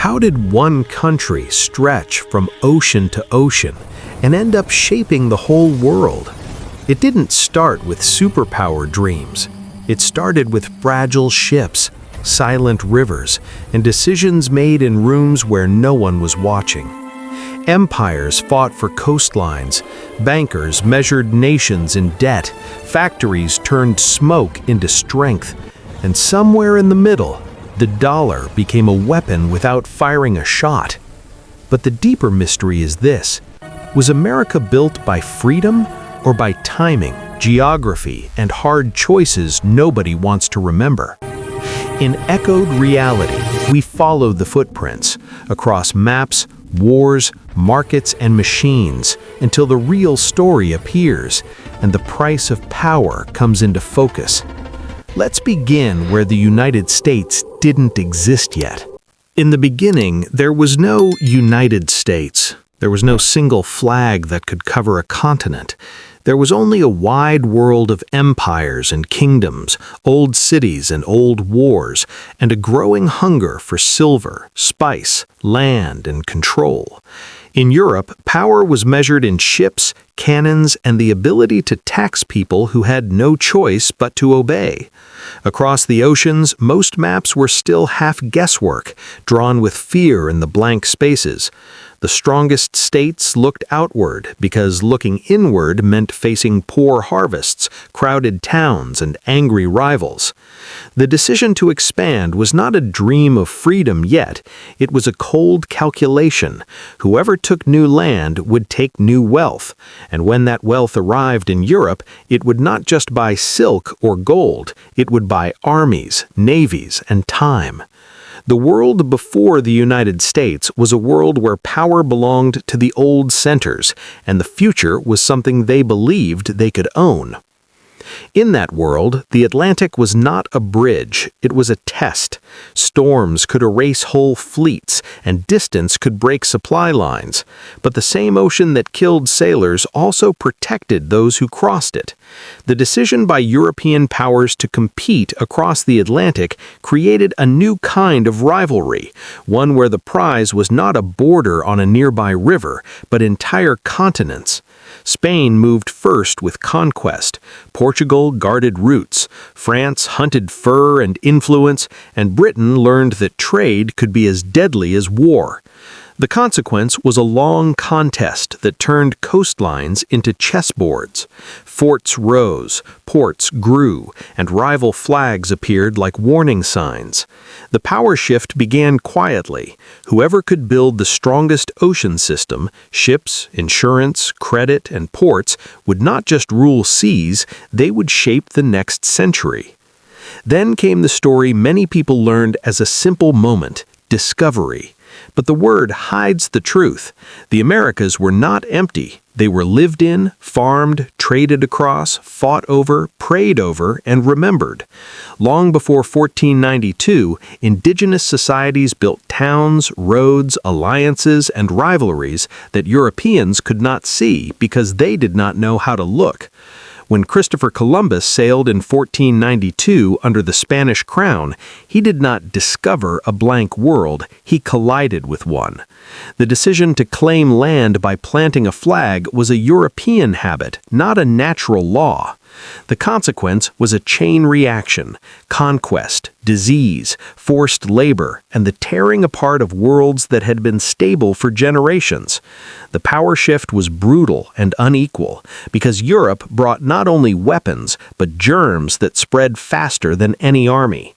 How did one country stretch from ocean to ocean and end up shaping the whole world? It didn't start with superpower dreams. It started with fragile ships, silent rivers, and decisions made in rooms where no one was watching. Empires fought for coastlines, bankers measured nations in debt, factories turned smoke into strength, and somewhere in the middle, the dollar became a weapon without firing a shot. But the deeper mystery is this: was America built by freedom or by timing, geography, and hard choices nobody wants to remember? In Echoed Reality, we follow the footprints across maps, wars, markets, and machines until the real story appears and the price of power comes into focus. Let's begin where the United States didn't exist yet. In the beginning, there was no United States. There was no single flag that could cover a continent. There was only a wide world of empires and kingdoms, old cities and old wars, and a growing hunger for silver, spice, land, and control. In Europe, power was measured in ships, cannons, and the ability to tax people who had no choice but to obey. Across the oceans, most maps were still half guesswork, drawn with fear in the blank spaces. The strongest states looked outward because looking inward meant facing poor harvests, crowded towns, and angry rivals. The decision to expand was not a dream of freedom yet, it was a cold calculation. Whoever took new land would take new wealth, and when that wealth arrived in Europe, it would not just buy silk or gold, it would buy armies, navies, and time. The world before the United States was a world where power belonged to the old centers, and the future was something they believed they could own. In that world, the Atlantic was not a bridge, it was a test. Storms could erase whole fleets, and distance could break supply lines. But the same ocean that killed sailors also protected those who crossed it. The decision by European powers to compete across the Atlantic created a new kind of rivalry, one where the prize was not a border on a nearby river, but entire continents. Spain moved first with conquest, Portugal guarded routes, France hunted fur and influence, and Britain learned that trade could be as deadly as war. The consequence was a long contest that turned coastlines into chessboards. Forts rose, ports grew, and rival flags appeared like warning signs. The power shift began quietly. Whoever could build the strongest ocean system, ships, insurance, credit, and ports, would not just rule seas, they would shape the next century. Then came the story many people learned as a simple moment: discovery. But the word hides the truth. The Americas were not empty. They were lived in, farmed, traded across, fought over, prayed over, and remembered. Long before 1492, indigenous societies built towns, roads, alliances, and rivalries that Europeans could not see because they did not know how to look. When Christopher Columbus sailed in 1492 under the Spanish crown, he did not discover a blank world, he collided with one. The decision to claim land by planting a flag was a European habit, not a natural law. The consequence was a chain reaction: conquest, disease, forced labor, and the tearing apart of worlds that had been stable for generations. The power shift was brutal and unequal because Europe brought not only weapons, but germs that spread faster than any army.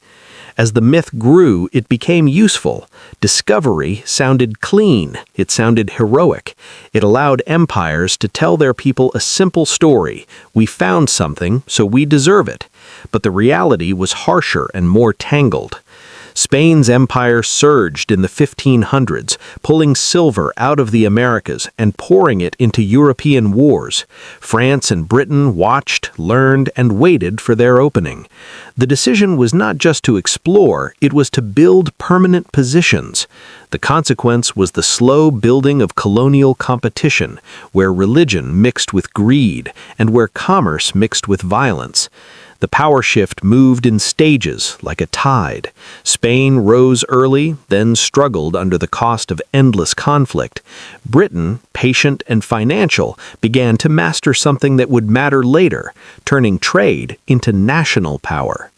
As the myth grew, it became useful. Discovery sounded clean. It sounded heroic. It allowed empires to tell their people a simple story: we found something, so we deserve it. But the reality was harsher and more tangled. Spain's empire surged in the 1500s, pulling silver out of the Americas and pouring it into European wars. France and Britain watched, learned, and waited for their opening. The decision was not just to explore, it was to build permanent positions. The consequence was the slow building of colonial competition, where religion mixed with greed and where commerce mixed with violence. The power shift moved in stages, like a tide. Spain rose early, then struggled under the cost of endless conflict. Britain, patient and financial, began to master something that would matter later, turning trade into national power.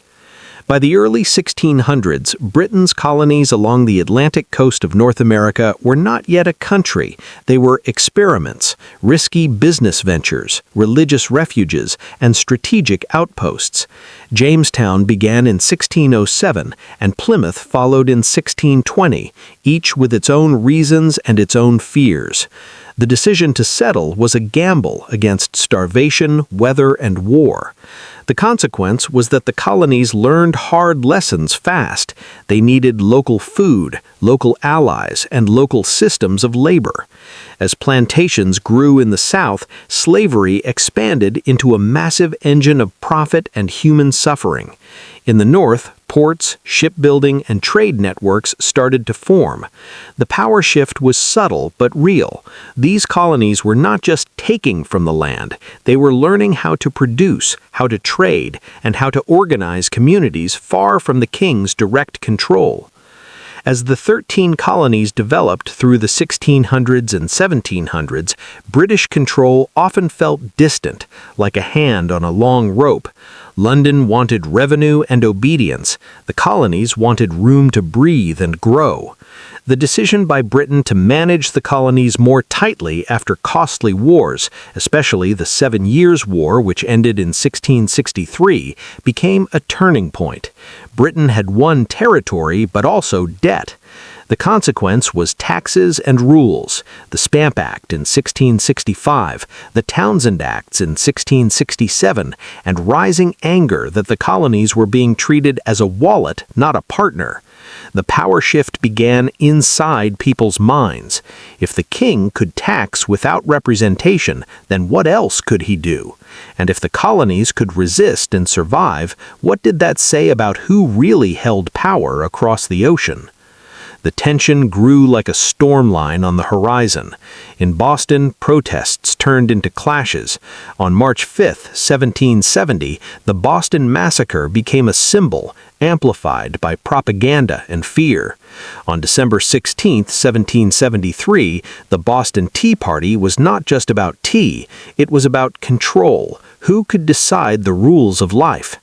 By the early 1600s, Britain's colonies along the Atlantic coast of North America were not yet a country. They were experiments, risky business ventures, religious refuges, and strategic outposts. Jamestown began in 1607, and Plymouth followed in 1620, each with its own reasons and its own fears. The decision to settle was a gamble against starvation, weather, and war. The consequence was that the colonies learned hard lessons fast. They needed local food, local allies, and local systems of labor. As plantations grew in the South, slavery expanded into a massive engine of profit and human suffering. In the North, ports, shipbuilding, and trade networks started to form. The power shift was subtle but real. These colonies were not just taking from the land, they were learning how to produce, how to trade, and how to organize communities far from the king's direct control. As the 13 colonies developed through the 1600s and 1700s, British control often felt distant, like a hand on a long rope. London wanted revenue and obedience. The colonies wanted room to breathe and grow. The decision by Britain to manage the colonies more tightly after costly wars, especially the 7 Years' War, which ended in 1663, became a turning point. Britain had won territory but also debt. The consequence was taxes and rules, the Stamp Act in 1665, the Townshend Acts in 1667, and rising anger that the colonies were being treated as a wallet, not a partner. The power shift began inside people's minds. If the king could tax without representation, then what else could he do? And if the colonies could resist and survive, what did that say about who really held power across the ocean? The tension grew like a storm line on the horizon. In Boston, protests turned into clashes. On March 5, 1770, the Boston Massacre became a symbol, amplified by propaganda and fear. On December 16, 1773, the Boston Tea Party was not just about tea, it was about control. Who could decide the rules of life?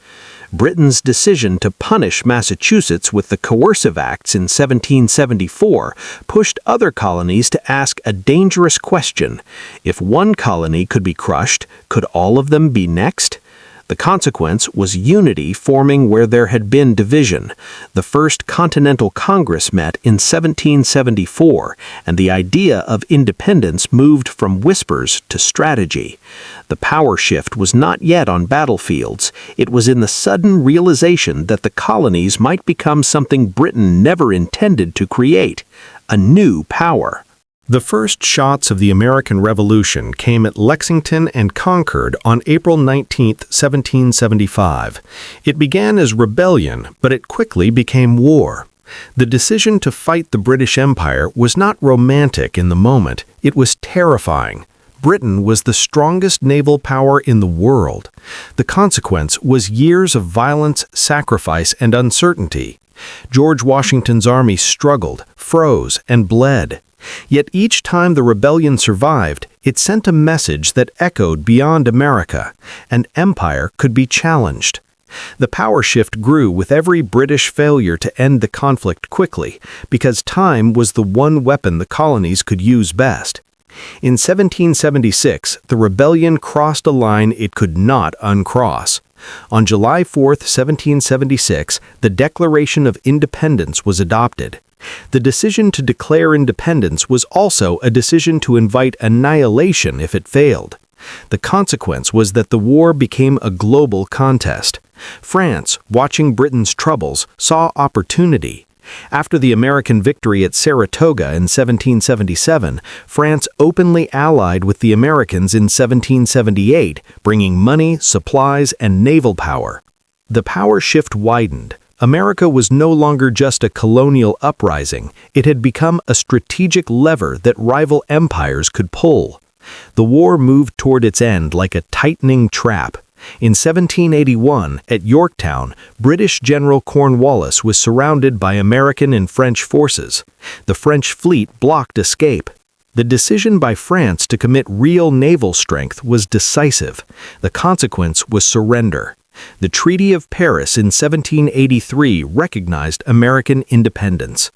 Britain's decision to punish Massachusetts with the Coercive Acts in 1774 pushed other colonies to ask a dangerous question. If one colony could be crushed, could all of them be next? The consequence was unity forming where there had been division. The First Continental Congress met in 1774, and the idea of independence moved from whispers to strategy. The power shift was not yet on battlefields. It was in the sudden realization that the colonies might become something Britain never intended to create, a new power. The first shots of the American Revolution came at Lexington and Concord on April 19, 1775. It began as rebellion, but it quickly became war. The decision to fight the British Empire was not romantic in the moment, it was terrifying. Britain was the strongest naval power in the world. The consequence was years of violence, sacrifice, and uncertainty. George Washington's army struggled, froze, and bled. Yet each time the rebellion survived, it sent a message that echoed beyond America. An empire could be challenged. The power shift grew with every British failure to end the conflict quickly, because time was the one weapon the colonies could use best. In 1776, the rebellion crossed a line it could not uncross. On July 4, 1776, the Declaration of Independence was adopted. The decision to declare independence was also a decision to invite annihilation if it failed. The consequence was that the war became a global contest. France, watching Britain's troubles, saw opportunity. After the American victory at Saratoga in 1777, France openly allied with the Americans in 1778, bringing money, supplies, and naval power. The power shift widened. America was no longer just a colonial uprising, it had become a strategic lever that rival empires could pull. The war moved toward its end like a tightening trap. In 1781, at Yorktown, British General Cornwallis was surrounded by American and French forces. The French fleet blocked escape. The decision by France to commit real naval strength was decisive. The consequence was surrender. The Treaty of Paris in 1783 recognized American independence.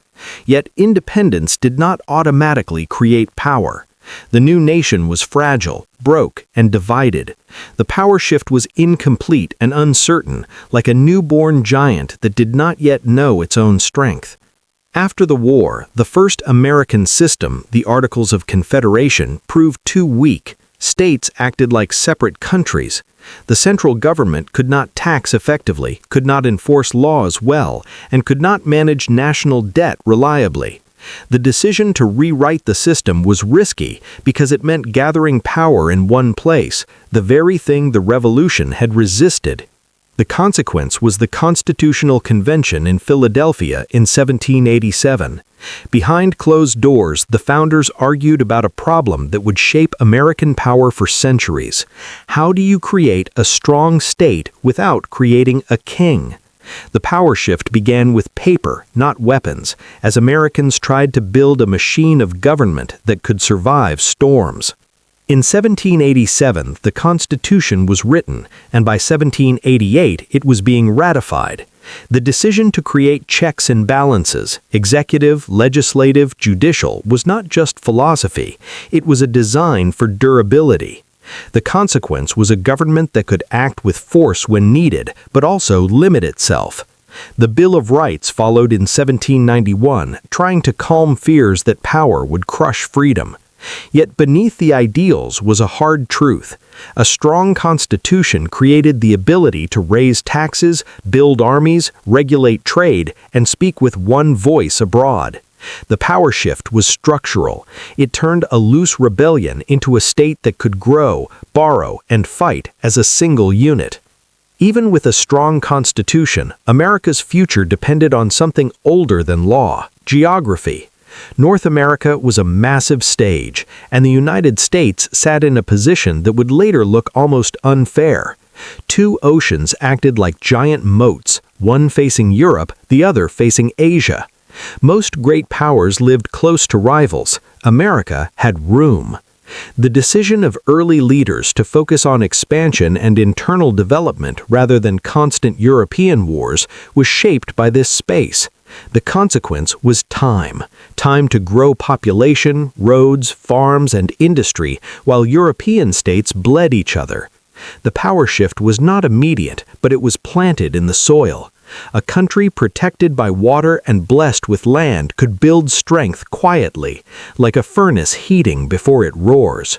Yet independence did not automatically create power. The new nation was fragile, broke, and divided. The power shift was incomplete and uncertain, like a newborn giant that did not yet know its own strength. After the war, the first American system, the Articles of Confederation, proved too weak. States acted like separate countries. The central government could not tax effectively, could not enforce laws well, and could not manage national debt reliably. The decision to rewrite the system was risky because it meant gathering power in one place, the very thing the Revolution had resisted. The consequence was the Constitutional Convention in Philadelphia in 1787. Behind closed doors, the founders argued about a problem that would shape American power for centuries. How do you create a strong state without creating a king? The power shift began with paper, not weapons, as Americans tried to build a machine of government that could survive storms. In 1787, the Constitution was written, and by 1788, it was being ratified. The decision to create checks and balances, executive, legislative, judicial, was not just philosophy, it was a design for durability. The consequence was a government that could act with force when needed, but also limit itself. The Bill of Rights followed in 1791, trying to calm fears that power would crush freedom. Yet beneath the ideals was a hard truth. A strong constitution created the ability to raise taxes, build armies, regulate trade, and speak with one voice abroad. The power shift was structural. It turned a loose rebellion into a state that could grow, borrow, and fight as a single unit. Even with a strong constitution, America's future depended on something older than law: geography. North America was a massive stage, and the United States sat in a position that would later look almost unfair. Two oceans acted like giant moats, one facing Europe, the other facing Asia. Most great powers lived close to rivals. America had room. The decision of early leaders to focus on expansion and internal development rather than constant European wars was shaped by this space. The consequence was time to grow population, roads, farms, and industry, while European states bled each other. The power shift was not immediate, but it was planted in the soil. A country protected by water and blessed with land could build strength quietly, like a furnace heating before it roars.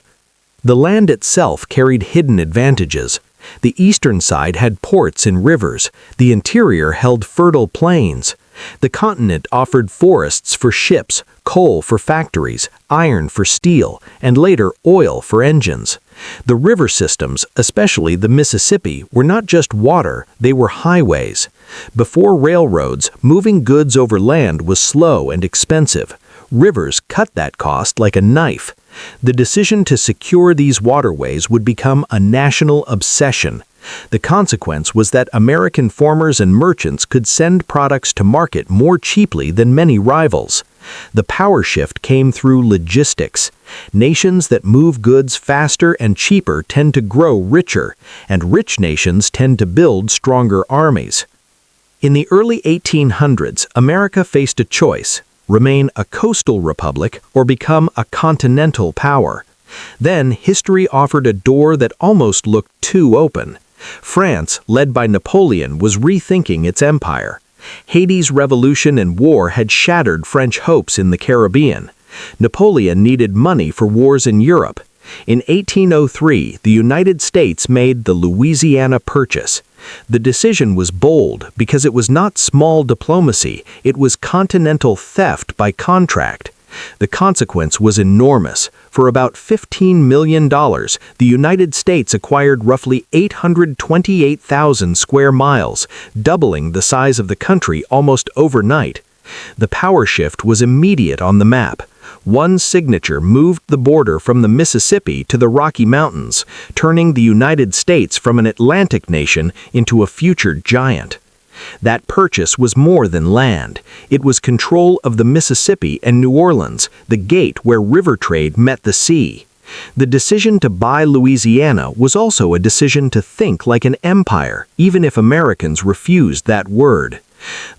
The land itself carried hidden advantages. The eastern side had ports and rivers. The interior held fertile plains. The continent offered forests for ships, coal for factories, iron for steel, and later oil for engines. The river systems, especially the Mississippi, were not just water, they were highways. Before railroads, moving goods over land was slow and expensive. Rivers cut that cost like a knife. The decision to secure these waterways would become a national obsession. The consequence was that American farmers and merchants could send products to market more cheaply than many rivals. The power shift came through logistics. Nations that move goods faster and cheaper tend to grow richer, and rich nations tend to build stronger armies. In the early 1800s, America faced a choice: remain a coastal republic or become a continental power. Then history offered a door that almost looked too open. France, led by Napoleon, was rethinking its empire. Haiti's revolution and war had shattered French hopes in the Caribbean. Napoleon needed money for wars in Europe. In 1803, the United States made the Louisiana Purchase. The decision was bold because it was not small diplomacy, it was continental theft by contract. The consequence was enormous. For about $15 million, the United States acquired roughly 828,000 square miles, doubling the size of the country almost overnight. The power shift was immediate on the map. One signature moved the border from the Mississippi to the Rocky Mountains, turning the United States from an Atlantic nation into a future giant. That purchase was more than land. It was control of the Mississippi and New Orleans, the gate where river trade met the sea. The decision to buy Louisiana was also a decision to think like an empire, even if Americans refused that word.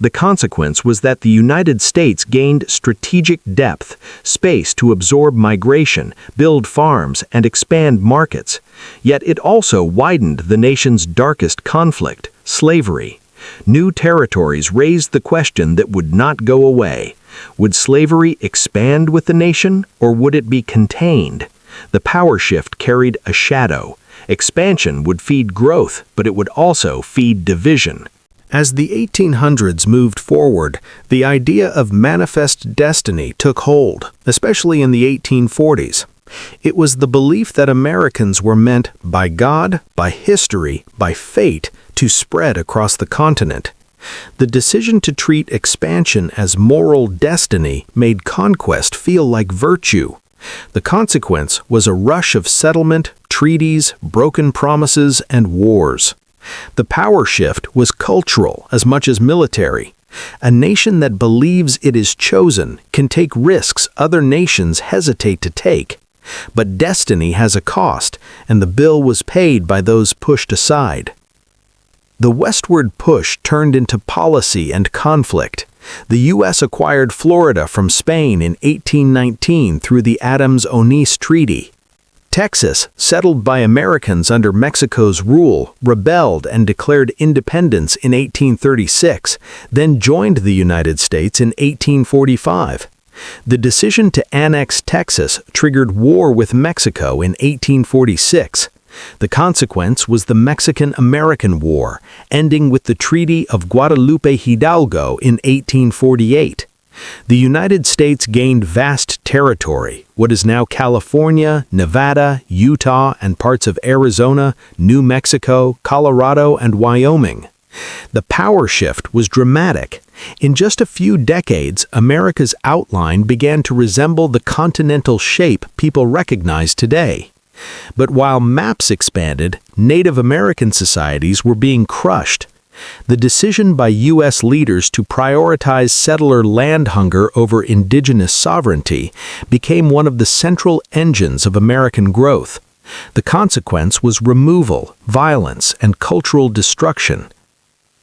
The consequence was that the United States gained strategic depth, space to absorb migration, build farms, and expand markets. Yet it also widened the nation's darkest conflict, slavery. New territories raised the question that would not go away. Would slavery expand with the nation, or would it be contained? The power shift carried a shadow. Expansion would feed growth, but it would also feed division. As the 1800s moved forward, the idea of manifest destiny took hold, especially in the 1840s. It was the belief that Americans were meant by God, by history, by fate, to spread across the continent. The decision to treat expansion as moral destiny made conquest feel like virtue. The consequence was a rush of settlement, treaties, broken promises, and wars. The power shift was cultural as much as military. A nation that believes it is chosen can take risks other nations hesitate to take. But destiny has a cost, and the bill was paid by those pushed aside. The westward push turned into policy and conflict. The U.S. acquired Florida from Spain in 1819 through the Adams-Onis Treaty. Texas, settled by Americans under Mexico's rule, rebelled and declared independence in 1836, then joined the United States in 1845. The decision to annex Texas triggered war with Mexico in 1846. The consequence was the Mexican-American War, ending with the Treaty of Guadalupe Hidalgo in 1848. The United States gained vast territory, what is now California, Nevada, Utah, and parts of Arizona, New Mexico, Colorado, and Wyoming. The power shift was dramatic. In just a few decades, America's outline began to resemble the continental shape people recognize today. But while maps expanded, Native American societies were being crushed. The decision by U.S. leaders to prioritize settler land hunger over indigenous sovereignty became one of the central engines of American growth. The consequence was removal, violence, and cultural destruction.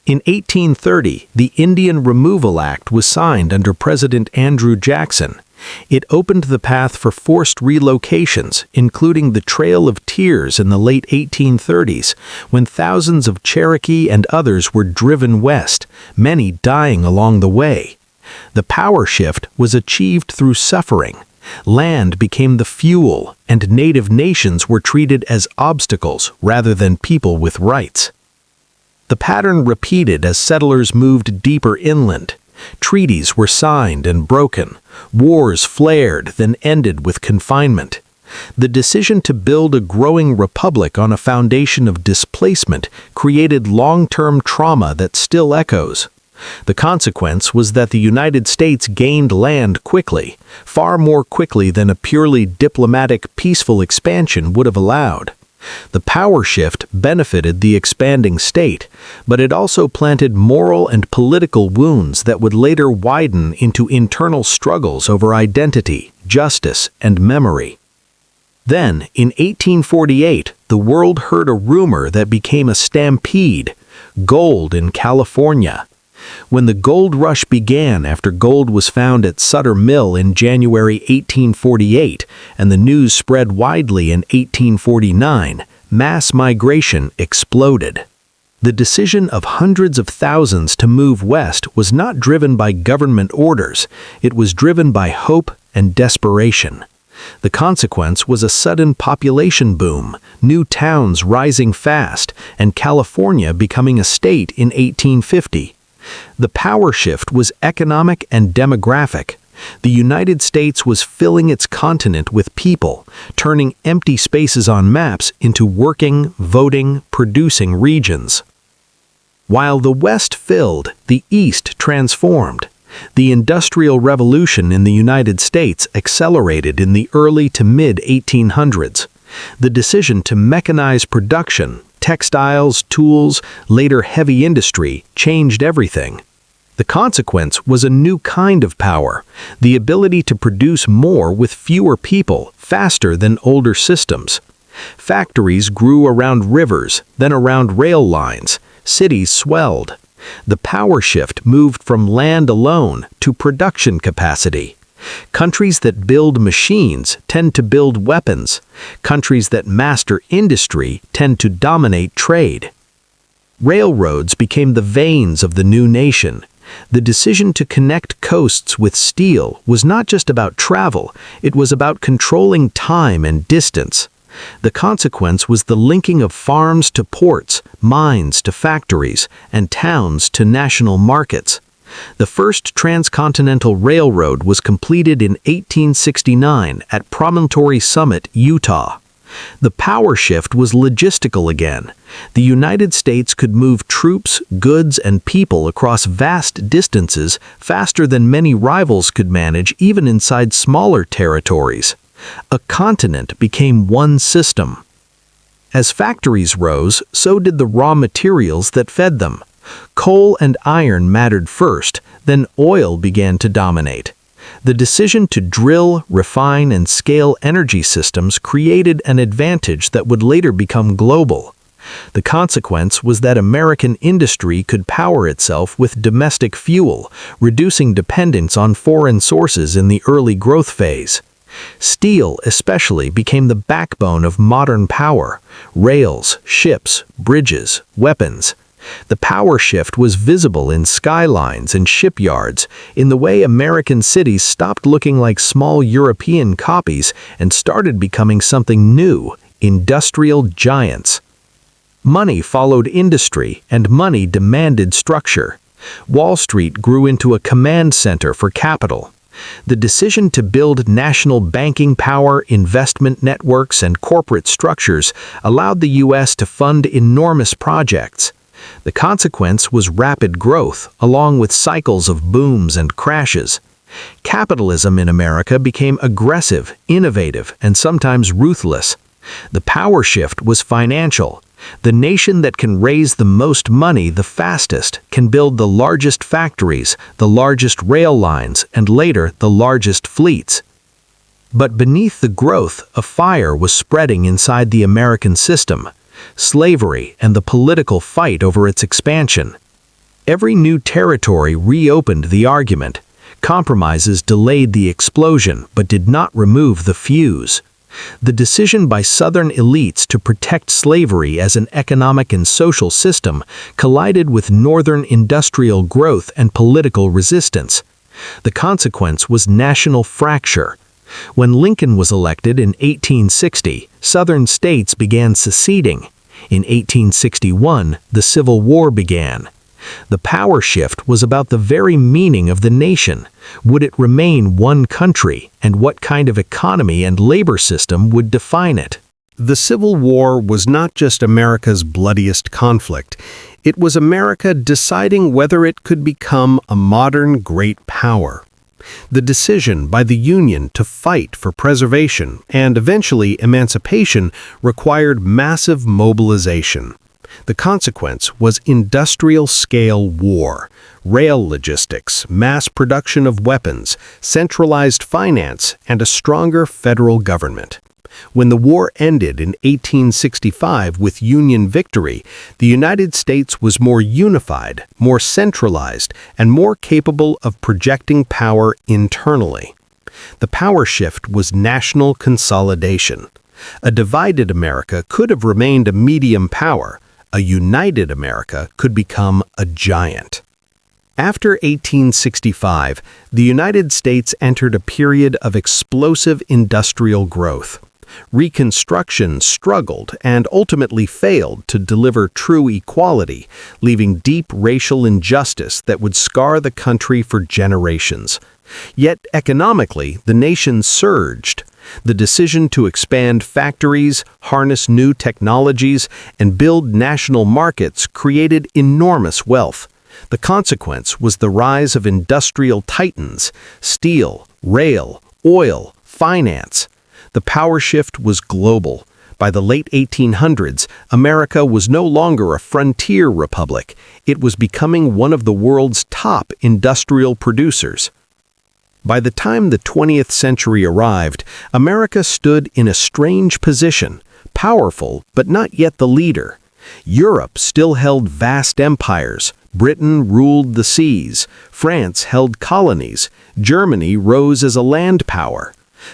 In 1830, the Indian Removal Act was signed under President Andrew Jackson. It opened the path for forced relocations, including the Trail of Tears in the late 1830s, when thousands of Cherokee and others were driven west, many dying along the way. The power shift was achieved through suffering. Land became the fuel, and native nations were treated as obstacles rather than people with rights. The pattern repeated as settlers moved deeper inland. Treaties were signed and broken. Wars flared, then ended with confinement. The decision to build a growing republic on a foundation of displacement created long-term trauma that still echoes. The consequence was that the United States gained land quickly, far more quickly than a purely diplomatic, peaceful expansion would have allowed. The power shift benefited the expanding state, but it also planted moral and political wounds that would later widen into internal struggles over identity, justice, and memory. Then, in 1848, the world heard a rumor that became a stampede: gold in California. When the gold rush began after gold was found at Sutter Mill in January 1848 and the news spread widely in 1849, mass migration exploded. The decision of hundreds of thousands to move west was not driven by government orders, it was driven by hope and desperation. The consequence was a sudden population boom, new towns rising fast, and California becoming a state in 1850. The power shift was economic and demographic. The United States was filling its continent with people, turning empty spaces on maps into working, voting, producing regions. While the West filled, the East transformed. The Industrial Revolution in the United States accelerated in the early to mid-1800s. The decision to mechanize production, textiles, tools, later heavy industry, changed everything. The consequence was a new kind of power, the ability to produce more with fewer people, faster than older systems. Factories grew around rivers, then around rail lines. Cities swelled. The power shift moved from land alone to production capacity. Countries that build machines tend to build weapons. Countries that master industry tend to dominate trade. Railroads became the veins of the new nation. The decision to connect coasts with steel was not just about travel, it was about controlling time and distance. The consequence was the linking of farms to ports, mines to factories, and towns to national markets. The first transcontinental railroad was completed in 1869 at Promontory Summit, Utah. The power shift was logistical again. The United States could move troops, goods, and people across vast distances faster than many rivals could manage even inside smaller territories. A continent became one system. As factories rose, so did the raw materials that fed them. Coal and iron mattered first, then oil began to dominate. The decision to drill, refine, and scale energy systems created an advantage that would later become global. The consequence was that American industry could power itself with domestic fuel, reducing dependence on foreign sources in the early growth phase. Steel especially became the backbone of modern power: rails, ships, bridges, weapons. The power shift was visible in skylines and shipyards, in the way American cities stopped looking like small European copies and started becoming something new: industrial giants. Money followed industry, and money demanded structure. Wall Street grew into a command center for capital. The decision to build national banking power, investment networks, and corporate structures allowed the U.S. to fund enormous projects. The consequence was rapid growth, along with cycles of booms and crashes. Capitalism in America became aggressive, innovative, and sometimes ruthless. The power shift was financial. The nation that can raise the most money the fastest can build the largest factories, the largest rail lines, and later the largest fleets. But beneath the growth, a fire was spreading inside the American system: slavery and the political fight over its expansion. Every new territory reopened the argument. Compromises delayed the explosion but did not remove the fuse. The decision by Southern elites to protect slavery as an economic and social system collided with Northern industrial growth and political resistance. The consequence was national fracture. When Lincoln was elected in 1860, Southern states began seceding. In 1861, the Civil War began. The power shift was about the very meaning of the nation. Would it remain one country, and what kind of economy and labor system would define it? The Civil War was not just America's bloodiest conflict. It was America deciding whether it could become a modern great power. The decision by the Union to fight for preservation and eventually emancipation required massive mobilization. The consequence was industrial-scale war, rail logistics, mass production of weapons, centralized finance, and a stronger federal government. When the war ended in 1865 with Union victory, the United States was more unified, more centralized, and more capable of projecting power internally. The power shift was national consolidation. A divided America could have remained a medium power. A united America could become a giant. After 1865, the United States entered a period of explosive industrial growth. Reconstruction struggled and ultimately failed to deliver true equality, leaving deep racial injustice that would scar the country for generations. Yet economically, the nation surged. The decision to expand factories, harness new technologies, and build national markets created enormous wealth. The consequence was the rise of industrial titans: steel, rail, oil, finance. The power shift was global. By the late 1800s, America was no longer a frontier republic. It was becoming one of the world's top industrial producers. By the time the 20th century arrived, America stood in a strange position, powerful but not yet the leader. Europe still held vast empires. Britain ruled the seas. France held colonies. Germany rose as a land power.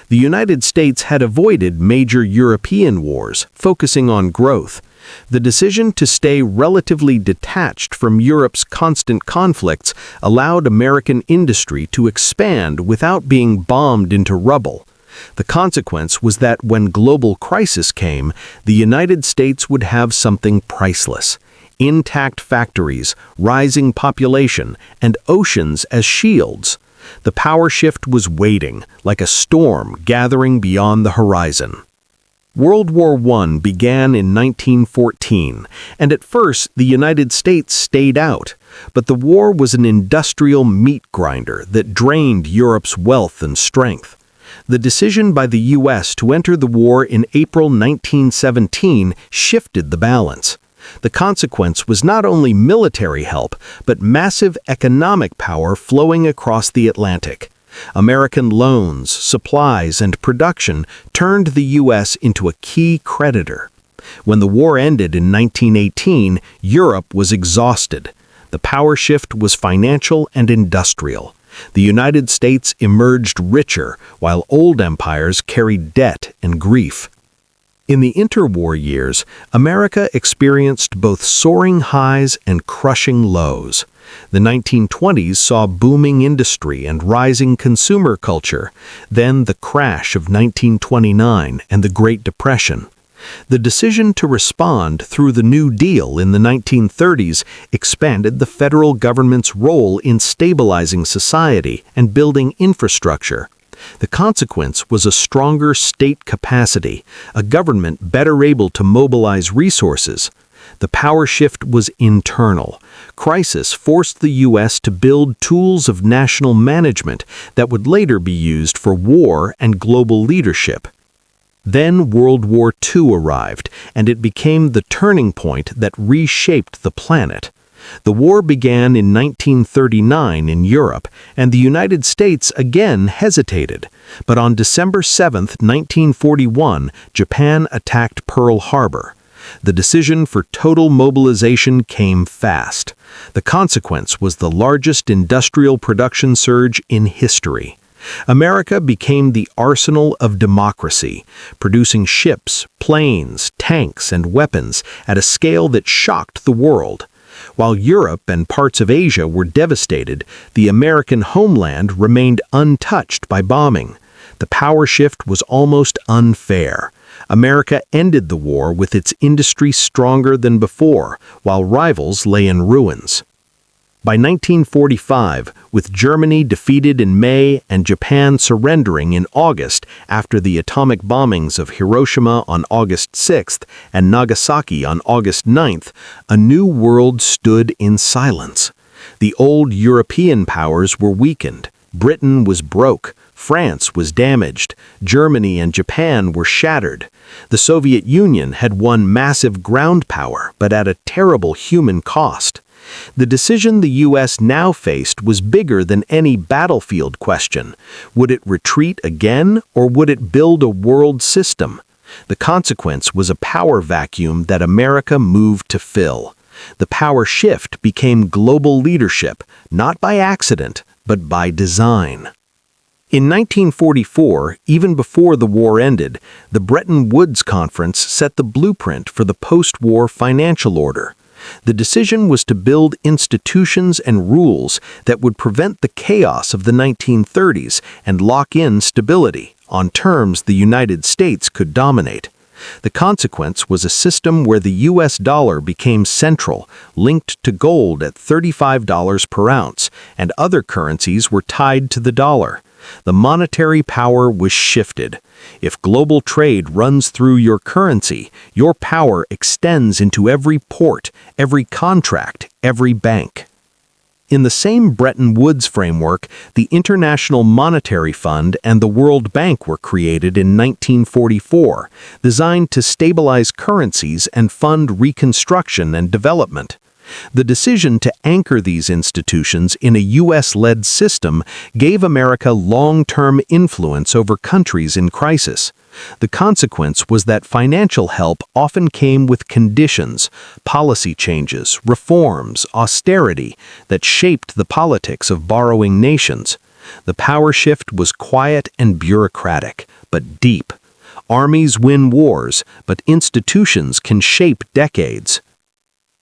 The United States had avoided major European wars, focusing on growth. The decision to stay relatively detached from Europe's constant conflicts allowed American industry to expand without being bombed into rubble. The consequence was that when global crisis came, the United States would have something priceless: intact factories, rising population, and oceans as shields. The power shift was waiting, like a storm gathering beyond the horizon. World War I began in 1914, and at first the United States stayed out. But the war was an industrial meat grinder that drained Europe's wealth and strength. The decision by the U.S. to enter the war in April 1917 shifted the balance. The consequence was not only military help, but massive economic power flowing across the Atlantic. American loans, supplies, and production turned the U.S. into a key creditor. When the war ended in 1918, Europe was exhausted. The power shift was financial and industrial. The United States emerged richer, while old empires carried debt and grief. In the interwar years, America experienced both soaring highs and crushing lows. The 1920s saw booming industry and rising consumer culture, then the crash of 1929 and the Great Depression. The decision to respond through the New Deal in the 1930s expanded the federal government's role in stabilizing society and building infrastructure. The consequence was a stronger state capacity, a government better able to mobilize resources. The power shift was internal. Crisis forced the U.S. to build tools of national management that would later be used for war and global leadership. Then World War II arrived, and it became the turning point that reshaped the planet. The war began in 1939 in Europe, and the United States again hesitated. But on December 7, 1941, Japan attacked Pearl Harbor. The decision for total mobilization came fast. The consequence was the largest industrial production surge in history. America became the arsenal of democracy, producing ships, planes, tanks, and weapons at a scale that shocked the world. While Europe and parts of Asia were devastated, the American homeland remained untouched by bombing. The power shift was almost unfair. America ended the war with its industry stronger than before, while rivals lay in ruins. By 1945, with Germany defeated in May and Japan surrendering in August after the atomic bombings of Hiroshima on August 6th and Nagasaki on August 9th, a new world stood in silence. The old European powers were weakened. Britain was broke. France was damaged. Germany and Japan were shattered. The Soviet Union had won massive ground power, but at a terrible human cost. The decision the U.S. now faced was bigger than any battlefield question. Would it retreat again, or would it build a world system? The consequence was a power vacuum that America moved to fill. The power shift became global leadership, not by accident, but by design. In 1944, even before the war ended, the Bretton Woods Conference set the blueprint for the post-war financial order. The decision was to build institutions and rules that would prevent the chaos of the 1930s and lock in stability on terms the United States could dominate. The consequence was a system where the U.S. dollar became central, linked to gold at $35 per ounce, and other currencies were tied to the dollar. The monetary power was shifted. If global trade runs through your currency, your power extends into every port, every contract, every bank. In the same Bretton Woods framework, the International Monetary Fund and the World Bank were created in 1944, designed to stabilize currencies and fund reconstruction and development. The decision to anchor these institutions in a U.S.-led system gave America long-term influence over countries in crisis. The consequence was that financial help often came with conditions, policy changes, reforms, austerity that shaped the politics of borrowing nations. The power shift was quiet and bureaucratic, but deep. Armies win wars, but institutions can shape decades.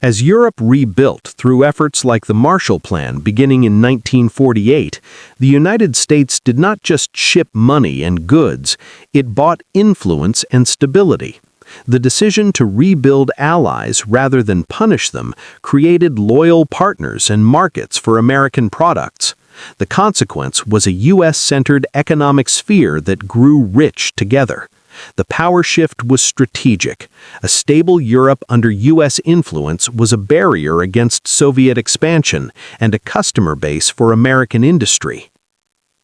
As Europe rebuilt through efforts like the Marshall Plan beginning in 1948, the United States did not just ship money and goods, it bought influence and stability. The decision to rebuild allies rather than punish them created loyal partners and markets for American products. The consequence was a U.S.-centered economic sphere that grew rich together. The power shift was strategic. A stable Europe under U.S. influence was a barrier against Soviet expansion and a customer base for American industry.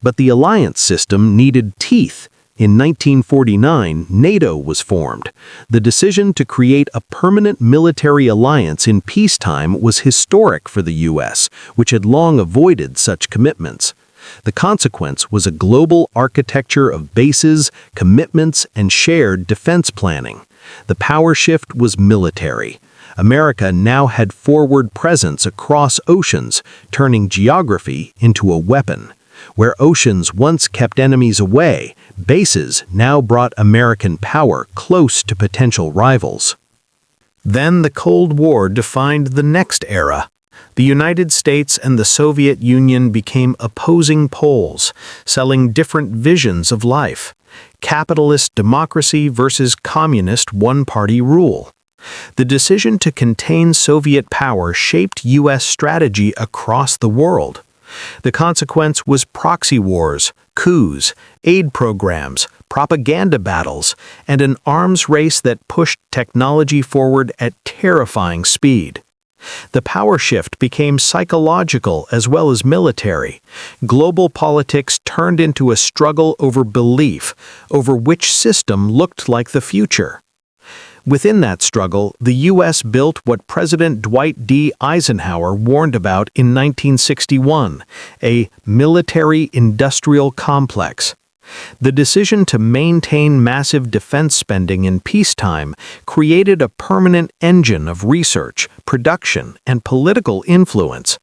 But the alliance system needed teeth. In 1949, NATO was formed. The decision to create a permanent military alliance in peacetime was historic for the U.S., which had long avoided such commitments. The consequence was a global architecture of bases, commitments, and shared defense planning. The power shift was military. America now had forward presence across oceans, turning geography into a weapon. Where oceans once kept enemies away, bases now brought American power close to potential rivals. Then the Cold War defined the next era. The United States and the Soviet Union became opposing poles, selling different visions of life. Capitalist democracy versus communist one-party rule. The decision to contain Soviet power shaped U.S. strategy across the world. The consequence was proxy wars, coups, aid programs, propaganda battles, and an arms race that pushed technology forward at terrifying speed. The power shift became psychological as well as military. Global politics turned into a struggle over belief, over which system looked like the future. Within that struggle, the U.S. built what President Dwight D. Eisenhower warned about in 1961, a military-industrial complex. The decision to maintain massive defense spending in peacetime created a permanent engine of research, production, and political influence.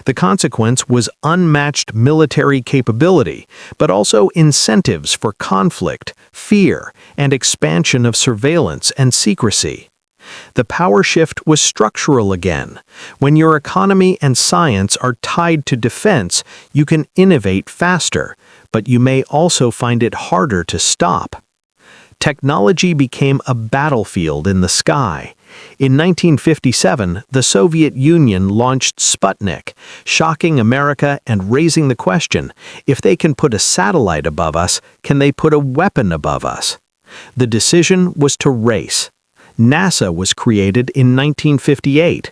The consequence was unmatched military capability, but also incentives for conflict, fear, and expansion of surveillance and secrecy. The power shift was structural again. When your economy and science are tied to defense, you can innovate faster, but you may also find it harder to stop. Technology became a battlefield in the sky. In 1957, the Soviet Union launched Sputnik, shocking America and raising the question, if they can put a satellite above us, can they put a weapon above us? The decision was to race. NASA was created in 1958.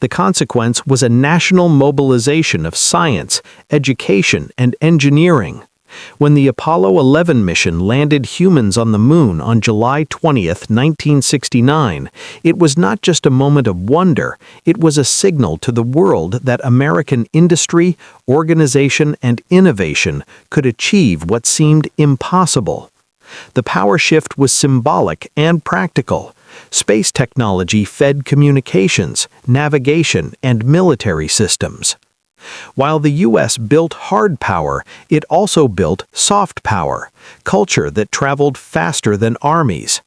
The consequence was a national mobilization of science, education, and engineering. When the Apollo 11 mission landed humans on the moon on July 20, 1969, it was not just a moment of wonder, it was a signal to the world that American industry, organization, and innovation could achieve what seemed impossible. The power shift was symbolic and practical. Space technology fed communications, navigation, and military systems. While the U.S. built hard power, it also built soft power, culture that traveled faster than armies.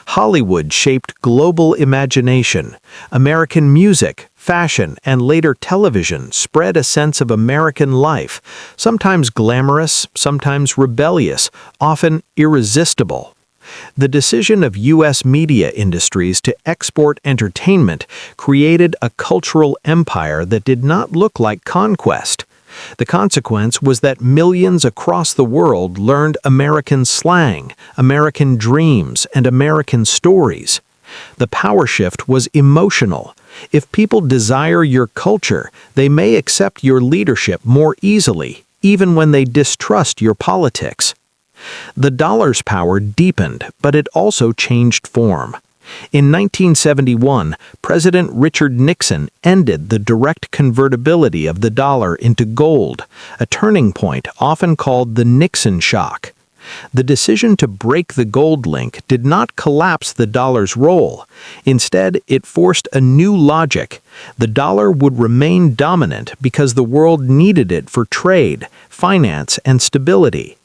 Hollywood shaped global imagination. American music, fashion, and later television spread a sense of American life, sometimes glamorous, sometimes rebellious, often irresistible. The decision of U.S. media industries to export entertainment created a cultural empire that did not look like conquest. The consequence was that millions across the world learned American slang, American dreams, and American stories. The power shift was emotional. If people desire your culture, they may accept your leadership more easily, even when they distrust your politics. The dollar's power deepened, but it also changed form. In 1971, President Richard Nixon ended the direct convertibility of the dollar into gold, a turning point often called the Nixon shock. The decision to break the gold link did not collapse the dollar's role. Instead, it forced a new logic. The dollar would remain dominant because the world needed it for trade, finance, and stability.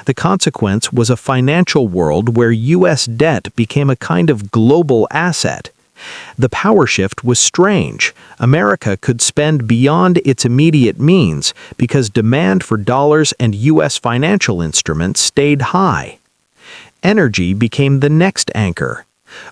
The consequence was a financial world where U.S. debt became a kind of global asset. The power shift was strange. America could spend beyond its immediate means because demand for dollars and U.S. financial instruments stayed high. Energy became the next anchor.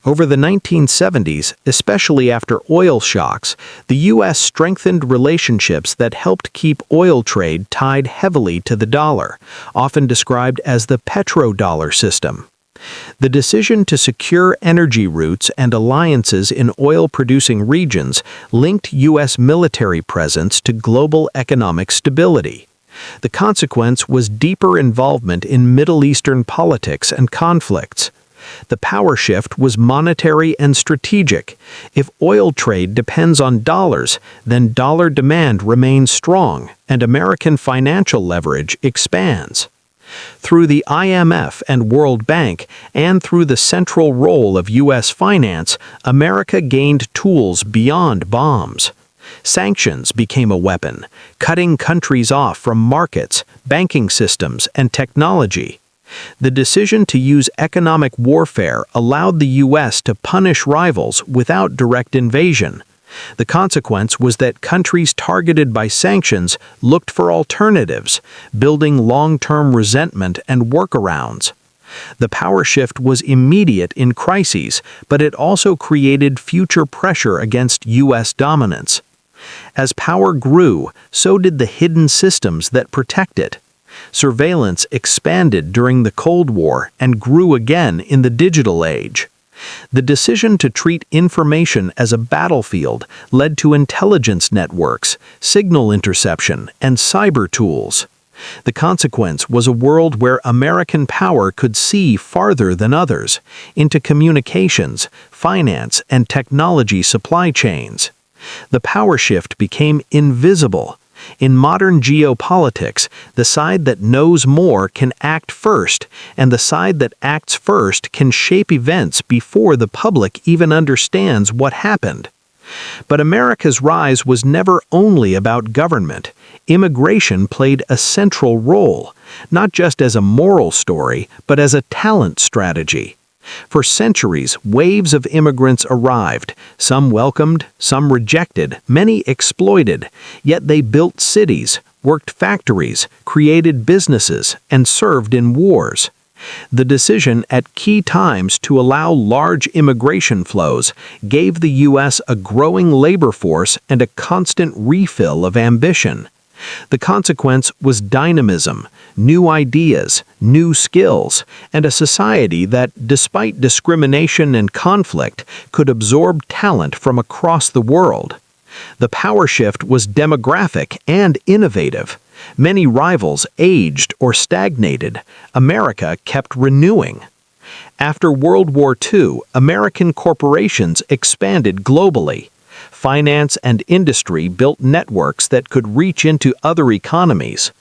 Over the 1970s, especially after oil shocks, the U.S. strengthened relationships that helped keep oil trade tied heavily to the dollar, often described as the petrodollar system. The decision to secure energy routes and alliances in oil-producing regions linked U.S. military presence to global economic stability. The consequence was deeper involvement in Middle Eastern politics and conflicts. The power shift was monetary and strategic. If oil trade depends on dollars, then dollar demand remains strong and American financial leverage expands. Through the IMF and World Bank, and through the central role of U.S. finance, America gained tools beyond bombs. Sanctions became a weapon, cutting countries off from markets, banking systems, and technology. The decision to use economic warfare allowed the U.S. to punish rivals without direct invasion. The consequence was that countries targeted by sanctions looked for alternatives, building long-term resentment and workarounds. The power shift was immediate in crises, but it also created future pressure against U.S. dominance. As power grew, so did the hidden systems that protect it. Surveillance expanded during the Cold War and grew again in the digital age. The decision to treat information as a battlefield led to intelligence networks, signal interception, and cyber tools. The consequence was a world where American power could see farther than others, into communications, finance, and technology supply chains. The power shift became invisible. In modern geopolitics, the side that knows more can act first, and the side that acts first can shape events before the public even understands what happened. But America's rise was never only about government. Immigration played a central role, not just as a moral story, but as a talent strategy. For centuries, waves of immigrants arrived, some welcomed, some rejected, many exploited, yet they built cities, worked factories, created businesses, and served in wars. The decision at key times to allow large immigration flows gave the U.S. a growing labor force and a constant refill of ambition. The consequence was dynamism, new ideas, new skills, and a society that, despite discrimination and conflict, could absorb talent from across the world. The power shift was demographic and innovative. Many rivals aged or stagnated. America kept renewing. After World War II, American corporations expanded globally. Finance and industry built networks that could reach into other economies.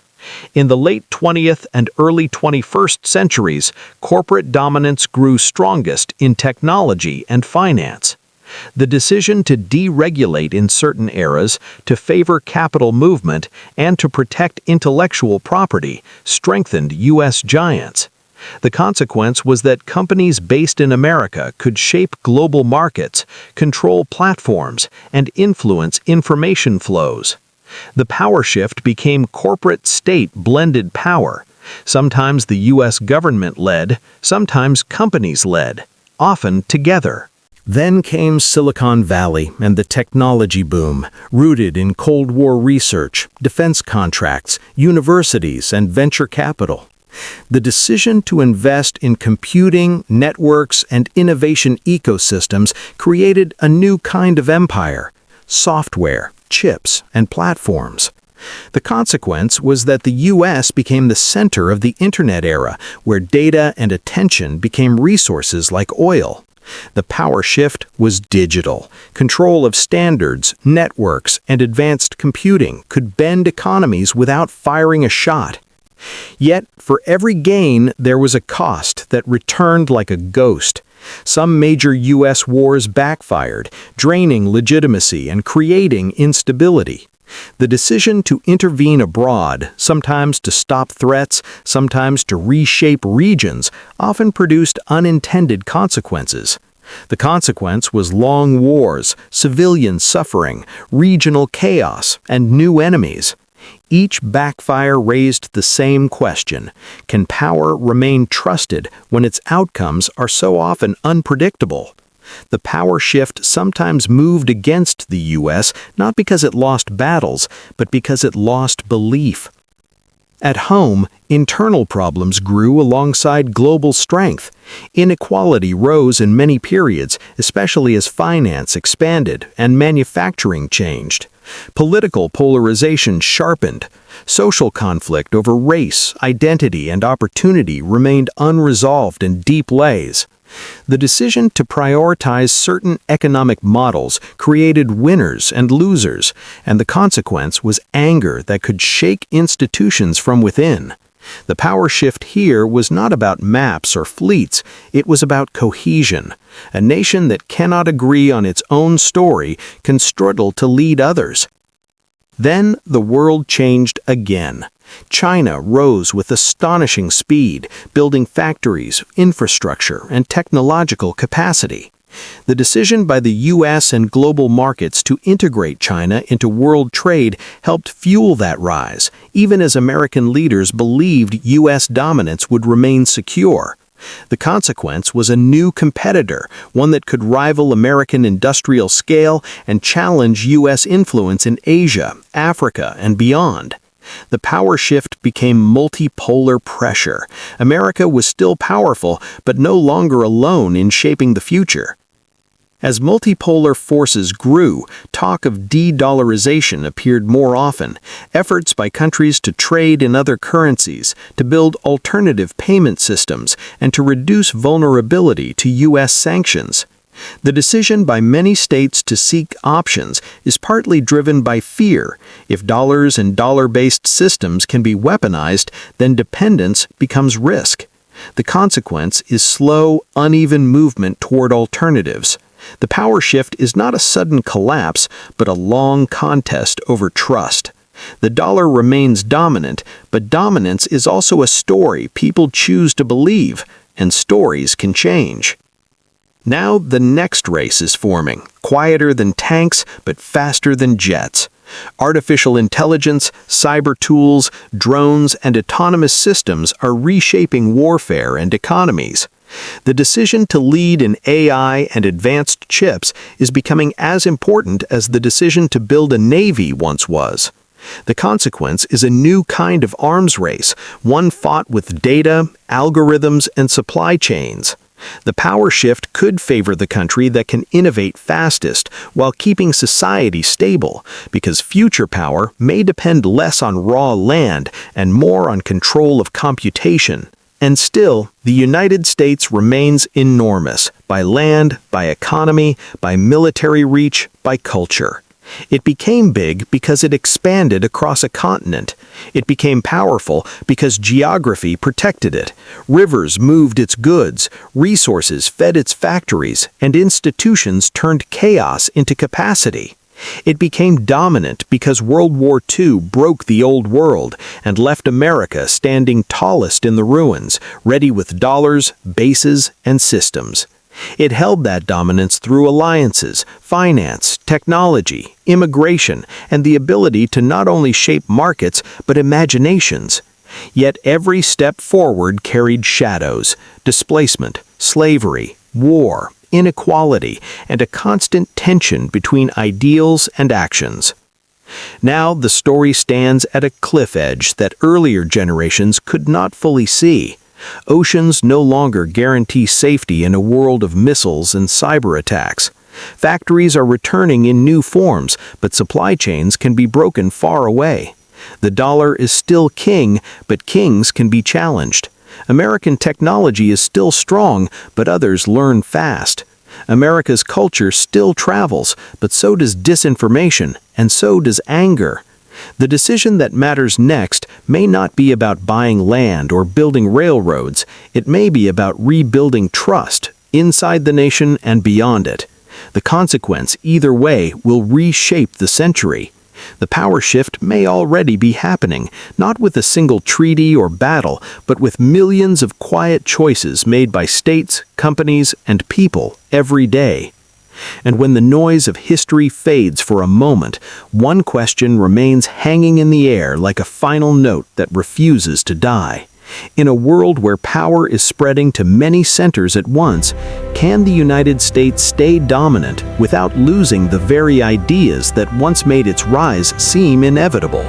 In the late 20th and early 21st centuries, corporate dominance grew strongest in technology and finance. The decision to deregulate in certain eras, to favor capital movement, and to protect intellectual property strengthened U.S. giants. The consequence was that companies based in America could shape global markets, control platforms, and influence information flows. The power shift became corporate-state blended power. Sometimes the U.S. government led, sometimes companies led, often together. Then came Silicon Valley and the technology boom, rooted in Cold War research, defense contracts, universities, and venture capital. The decision to invest in computing, networks, and innovation ecosystems created a new kind of empire: software, chips, and platforms. The consequence was that the U.S. became the center of the Internet era, where data and attention became resources like oil. The power shift was digital. Control of standards, networks, and advanced computing could bend economies without firing a shot. Yet, for every gain, there was a cost that returned like a ghost. Some major U.S. wars backfired, draining legitimacy and creating instability. The decision to intervene abroad, sometimes to stop threats, sometimes to reshape regions, often produced unintended consequences. The consequence was long wars, civilian suffering, regional chaos, and new enemies. Each backfire raised the same question: can power remain trusted when its outcomes are so often unpredictable? The power shift sometimes moved against the U.S. not because it lost battles, but because it lost belief. At home, internal problems grew alongside global strength. Inequality rose in many periods, especially as finance expanded and manufacturing changed. Political polarization sharpened. Social conflict over race, identity, and opportunity remained unresolved in deep layers. The decision to prioritize certain economic models created winners and losers, and the consequence was anger that could shake institutions from within. The power shift here was not about maps or fleets, it was about cohesion. A nation that cannot agree on its own story can struggle to lead others. Then the world changed again. China rose with astonishing speed, building factories, infrastructure, and technological capacity. The decision by the U.S. and global markets to integrate China into world trade helped fuel that rise, even as American leaders believed U.S. dominance would remain secure. The consequence was a new competitor, one that could rival American industrial scale and challenge U.S. influence in Asia, Africa, and beyond. The power shift became multipolar pressure. America was still powerful, but no longer alone in shaping the future. As multipolar forces grew, talk of de-dollarization appeared more often. Efforts by countries to trade in other currencies, to build alternative payment systems, and to reduce vulnerability to U.S. sanctions. The decision by many states to seek options is partly driven by fear. If dollars and dollar-based systems can be weaponized, then dependence becomes risk. The consequence is slow, uneven movement toward alternatives. The power shift is not a sudden collapse, but a long contest over trust. The dollar remains dominant, but dominance is also a story people choose to believe, and stories can change. Now the next race is forming, quieter than tanks, but faster than jets. Artificial intelligence, cyber tools, drones, and autonomous systems are reshaping warfare and economies. The decision to lead in AI and advanced chips is becoming as important as the decision to build a navy once was. The consequence is a new kind of arms race, one fought with data, algorithms, and supply chains. The power shift could favor the country that can innovate fastest while keeping society stable, because future power may depend less on raw land and more on control of computation. And still, the United States remains enormous, by land, by economy, by military reach, by culture. It became big because it expanded across a continent. It became powerful because geography protected it. Rivers moved its goods, resources fed its factories, and institutions turned chaos into capacity. It became dominant because World War II broke the old world and left America standing tallest in the ruins, ready with dollars, bases, and systems. It held that dominance through alliances, finance, technology, immigration, and the ability to not only shape markets but imaginations. Yet every step forward carried shadows: displacement, slavery, war, inequality, and a constant tension between ideals and actions. Now the story stands at a cliff edge that earlier generations could not fully see. Oceans no longer guarantee safety in a world of missiles and cyber attacks. Factories are returning in new forms, but supply chains can be broken far away. The dollar is still king, but kings can be challenged. American technology is still strong, but others learn fast. America's culture still travels, but so does disinformation, and so does anger. The decision that matters next may not be about buying land or building railroads. It may be about rebuilding trust inside the nation and beyond it. The consequence, either way, will reshape the century. The power shift may already be happening, not with a single treaty or battle, but with millions of quiet choices made by states, companies, and people every day. And when the noise of history fades for a moment, one question remains hanging in the air like a final note that refuses to die. In a world where power is spreading to many centers at once, can the United States stay dominant without losing the very ideas that once made its rise seem inevitable?